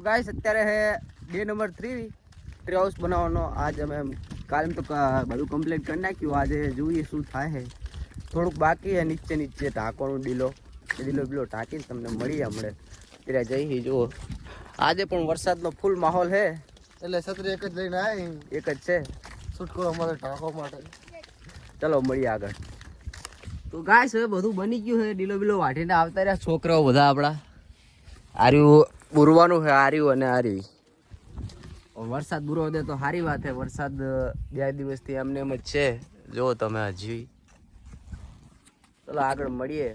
Guys અત્યારે હે day number 3 tree house બનાવવાનો. આજ અમે કાલે તો બધું કમ્પ્લીટ કરી નાખ્યું. આજે જોઈએ શું થાય છે. થોડુંક બાકી છે નીચે ઢાંકવાનું ડીલો ઢાંકીને તમને મળીએ હમણે. ત્યારે જઈ જુઓ આજે પણ વરસાદનો ફૂલ માહોલ છે એટલે છત્રી એક જ લઈને આવી. એક જ છે છૂટકો અમારે ઢાંકવા માટે. ચલો મળીએ આગળ. તો ગાઈસ હવે બધું બની ગયું છે. ડીલો વાટીને આવતા રહ્યા છોકરાઓ બધા આપણા. આર્યું બુરવાનું છે, આર્યું અને આર્યું. વરસાદ બુરો દે તો સારી વાત છે. વરસાદ 2 દિવસથી એમને એમ જ છે. જો તમે હજી ચલો આગળ મળીએ.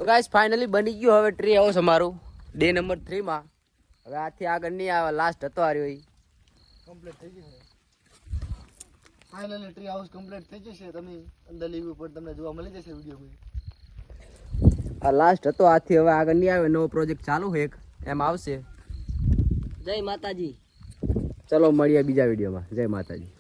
ગાઈસ ફાઇનલી બની ગયું હવે ટ્રી હાઉસ અમારું ડે નંબર 3 માં. હવે આથી આગળ નહીં આવે. લાસ્ટ હતો આર્યો ઈ કમ્પ્લીટ થઈ ગયું છે. ફાઇનલી ટ્રી હાઉસ કમ્પ્લીટ થઈ જશે. તમે અંદર લીવ ઉપર તમને જોવા મળી જશે વિડીયોમાં. આ લાસ્ટ હતો. આથી હવે આગળ નહીં આવે. નવો પ્રોજેક્ટ ચાલુ છે એક એમ આવશે. જય માતાજી. ચલો મળીએ બીજા વિડીયોમાં. જય માતાજી.